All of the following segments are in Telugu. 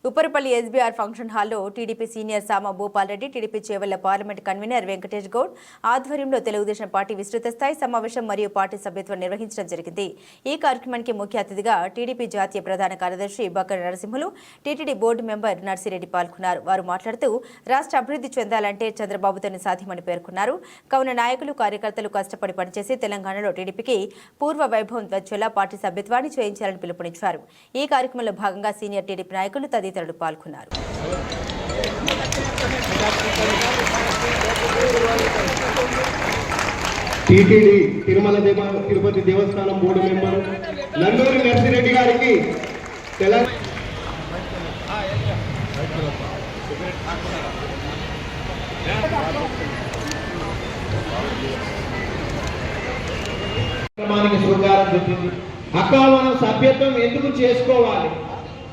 ఉప్పరపల్లి ఎస్బీఆర్ ఫంక్షన్ హాల్లో టీడీపీ సీనియర్ సామ Bhupal Reddy, TDP Chevella parliament convener Venkatesh Goud ఆధ్వర్యంలో తెలుగుదేశం పార్టీ విస్తృత స్థాయి సమావేశం మరియు పార్టీ సభ్యత్వం నిర్వహించడం జరిగింది. ఈ కార్యక్రమానికి ముఖ్య అతిథిగా టీడీపీ జాతీయ ప్రధాన కార్యదర్శి బక్కర నరసింహులు, టీటీడీ బోర్డు మెంబర్ నర్సిరెడ్డి పాల్గొన్నారు. వారు మాట్లాడుతూ రాష్ట్ర అభివృద్ధి చెందాలంటే చంద్రబాబుతోనే సాధ్యమని పేర్కొన్నారు. కావున నాయకులు, కార్యకర్తలు కష్టపడి పనిచేసి తెలంగాణలో టీడీపీకి పూర్వ వైభవం వచ్చేలా పార్టీ సభ్యత్వాన్ని చేయించాలని పిలుపునిచ్చారు. ఈ కార్యక్రమంలో భాగంగా సీనియర్ టీడీపీ నాయకులు తదితరులు పాల్గొన్నారు. టీటీడీ తిరుపతి దేవస్థానం బోర్డు మెంబరు నందూరి నర్సిరెడ్డి గారికి శ్రీకారం చుట్టింది. అక్క మనం సభ్యత్వం ఎందుకు చేసుకోవాలి?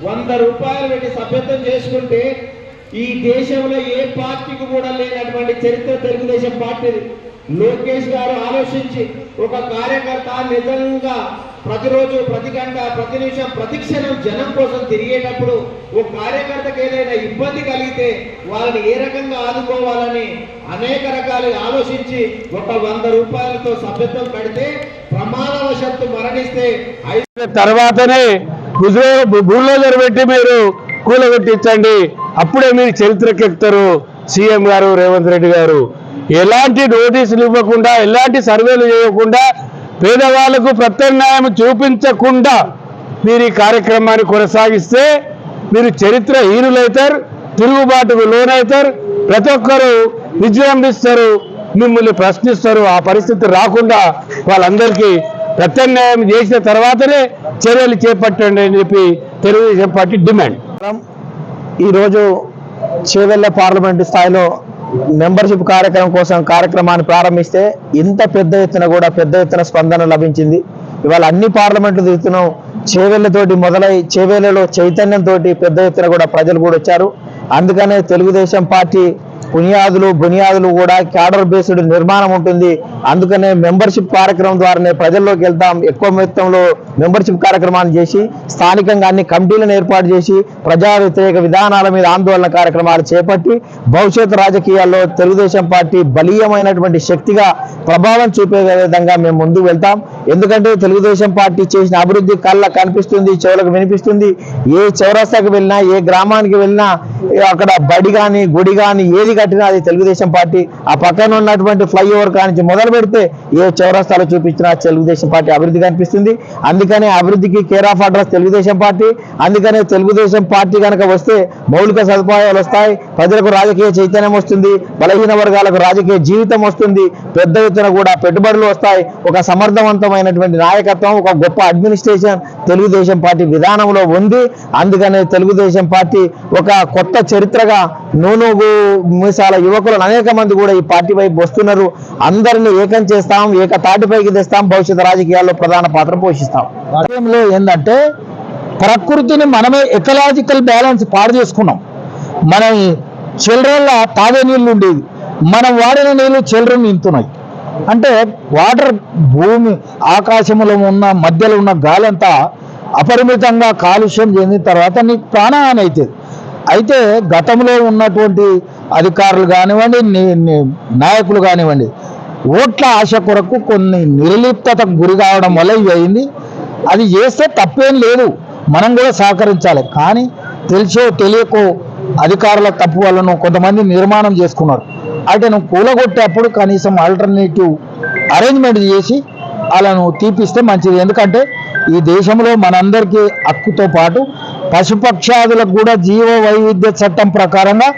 100 రూపాయలు పెట్టి సభ్యత్వం చేసుకుంటే ఈ దేశంలో ఏ పార్టీకి కూడా లేనటువంటి చరిత్ర తెలుగుదేశం పార్టీది. లోకేష్ గారు ఆలోచించి ఒక కార్యకర్త నిజంగా ప్రతిరోజు, ప్రతి గంట, ప్రతి నిమిషం, ప్రతి క్షణం జనం కోసం తిరిగేటప్పుడు ఒక కార్యకర్తకు ఏదైనా ఇబ్బంది కలిగితే వాళ్ళని ఏ రకంగా ఆదుకోవాలని అనేక రకాలుగా ఆలోచించి ఒక 100 రూపాయలతో సభ్యత్వం కడితే ప్రమాదవశత్తు మరణిస్తే తర్వాతనే బుల్డోజర్ పెట్టి మీరు కూలగొట్టించండి, అప్పుడే మీరు చరిత్రకెక్కుతారు. సీఎం గారు రేవంత్ రెడ్డి గారు ఎలాంటి నోటీసులు ఇవ్వకుండా, ఎలాంటి సర్వేలు చేయకుండా, పేదవాళ్లకు ప్రత్యామ్నాయం చూపించకుండా మీరు ఈ కార్యక్రమాన్ని కొనసాగిస్తే మీరు చరిత్రహీనులవుతారు, తిరుగుబాటుకు లోనవుతారు, ప్రతి ఒక్కరూ విజృంభిస్తారు, మిమ్మల్ని ప్రశ్నిస్తారు. ఆ పరిస్థితి రాకుండా వాళ్ళందరికీ ప్రత్యామ్నాయం చేసిన తర్వాతనే చర్యలు చేపట్టండి అని చెప్పి తెలుగుదేశం పార్టీ డిమాండ్. ఈరోజు చేవెళ్ల పార్లమెంటు స్థాయిలో మెంబర్షిప్ కార్యక్రమాన్ని ప్రారంభిస్తే ఇంత పెద్ద ఎత్తున స్పందన లభించింది. ఇవాళ అన్ని పార్లమెంట్లు తిరుగుతున్నాం. చేవెళ్లతోటి మొదలై చేవెళ్లలో చైతన్యంతో పెద్ద ఎత్తున కూడా ప్రజలు కూడా వచ్చారు. అందుకనే తెలుగుదేశం పార్టీ బునియాదులు కూడా క్యాడర్ బేస్డ్ నిర్మాణం ఉంటుంది. అందుకనే మెంబర్షిప్ కార్యక్రమం ద్వారానే ప్రజల్లోకి వెళ్తాం. ఎక్కువ మొత్తంలో మెంబర్షిప్ కార్యక్రమాన్ని చేసి స్థానికంగా అన్ని కమిటీలను ఏర్పాటు చేసి ప్రజా వ్యతిరేక విధానాల మీద ఆందోళన కార్యక్రమాలు చేపట్టి భవిష్యత్తు రాజకీయాల్లో తెలుగుదేశం పార్టీ బలీయమైనటువంటి శక్తిగా ప్రభావం చూపే విధంగా మేము ముందుకు వెళ్తాం. ఎందుకంటే తెలుగుదేశం పార్టీ చేసిన అభివృద్ధి కళ్ళ కనిపిస్తుంది, చెవులకు వినిపిస్తుంది. ఏ చౌరస్తాకి వెళ్ళినా, ఏ గ్రామానికి వెళ్ళినా, అక్కడ బడి కానీ గుడి కానీ ఏది కట్టినా అది తెలుగుదేశం పార్టీ. ఆ పక్కన ఉన్నటువంటి ఫ్లైఓవర్ కానించి మొదలు పెడితే ఏ చౌరస్తాలో చూపించినా తెలుగుదేశం పార్టీ అభివృద్ధి కనిపిస్తుంది. అందుకనే అభివృద్ధికి care of address Telugu Desam party. అందుకనే తెలుగుదేశం పార్టీ కనుక వస్తే మౌలిక సదుపాయాలు వస్తాయి, ప్రజలకు రాజకీయ చైతన్యం వస్తుంది, బలహీన వర్గాలకు రాజకీయ జీవితం వస్తుంది, పెద్ద ఎత్తున కూడా పెట్టుబడులు వస్తాయి. ఒక సమర్థవంతమైనటువంటి నాయకత్వం, ఒక గొప్ప అడ్మినిస్ట్రేషన్ తెలుగుదేశం పార్టీ విధానంలో ఉంది. అందుకనే తెలుగుదేశం పార్టీ ఒక కొత్త చరిత్రగా నూనూగు మీసాల యువకులు అనేక మంది కూడా ఈ పార్టీ వైపు వస్తున్నారు. అందరినీ ఏకం చేస్తాం, ఏకతాటిపైకి తెస్తాం, భవిష్యత్ రాజకీయాల్లో ప్రధాన పాత్ర పోషిస్తాం. విషయంలో ఏంటంటే ప్రకృతిని మనమే ఎకలాజికల్ బ్యాలెన్స్ పాడు చేసుకున్నాం. మన చిల్డ్రన్ల తాగే నీళ్ళు ఉండేది, మనం వాడిన నీళ్ళు చిల్డ్రన్ నింతున్నాయి. అంటే వాటర్ భూమి ఆకాశంలో ఉన్న మధ్యలో ఉన్న గాలంతా అపరిమితంగా కాలుష్యం చెందిన తర్వాత నీకు ప్రాణహాని అవుతుంది. అయితే గతంలో ఉన్నటువంటి అధికారులు కానివ్వండి, నాయకులు కానివ్వండి, ఓట్ల ఆశ కొరకు కొన్ని నిర్లిప్తతకు గురి కావడం వల్ల ఇవి అయింది. అది చేస్తే తప్పేం లేదు, మనం కూడా సహకరించాలి. కానీ తెలిసో తెలియకో అధికారుల తప్పు వలన కొంతమంది నిర్మాణం చేసుకున్నారు. అంటే నువ్వు కూలగొట్టేప్పుడు కనీసం ఆల్టర్నేటివ్ అరేంజ్మెంట్ చేసి వాళ్ళను తీపిస్తే మంచిది. ఎందుకంటే ఈ దేశంలో మనందరికీ హక్కుతో పాటు పశుపక్షాదులకు కూడా జీవ వైవిధ్య చట్టం ప్రకారంగా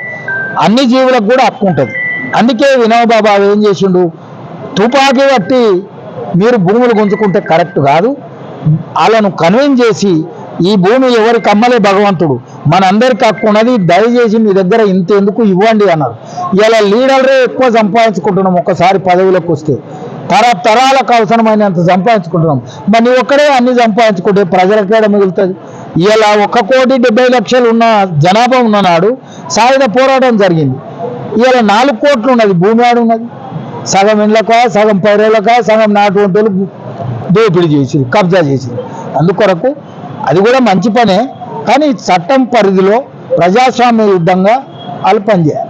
అన్ని జీవులకు కూడా హక్కు ఉంటుంది. అందుకే వినోబాబా ఏం చేసిండు, తుపాకీ పట్టి మీరు భూములు గుంజుకుంటే కరెక్ట్ కాదు, వాళ్ళను కన్విన్స్ చేసి ఈ భూమి ఎవరికి అమ్మలే భగవంతుడు, మనందరికి హక్కు ఉన్నది, దయచేసి మీ దగ్గర ఇంత ఎందుకు ఇవ్వండి అన్నారు. ఇలా లీడర్లే ఎక్కువ సంపాదించుకుంటున్నాం. ఒక్కసారి పదవిలోకి వస్తే తరాలకు అవసరమైనంత సంపాదించుకుంటున్నాం. మరి నీ ఒక్కడే అన్ని సంపాదించుకుంటే ప్రజలకేడ మిగులుతుంది? ఇలా 1,70,00,000 ఉన్న జనాభా ఉన్ననాడు సాయుధ పోరాటం జరిగింది. ఇలా 4 కోట్లు ఉన్నది, భూమి ఆడు ఉన్నది. సగం ఇండ్లక, సగం పైరులక, సగం నాటువంటి దోపిడీ చేసి కబ్జా చేసి. అందుకొరకు అది కూడా మంచి పనే, కానీ చట్టం పరిధిలో ప్రజాస్వామ్య యుద్ధంగా వాళ్ళు పనిచేయాలి.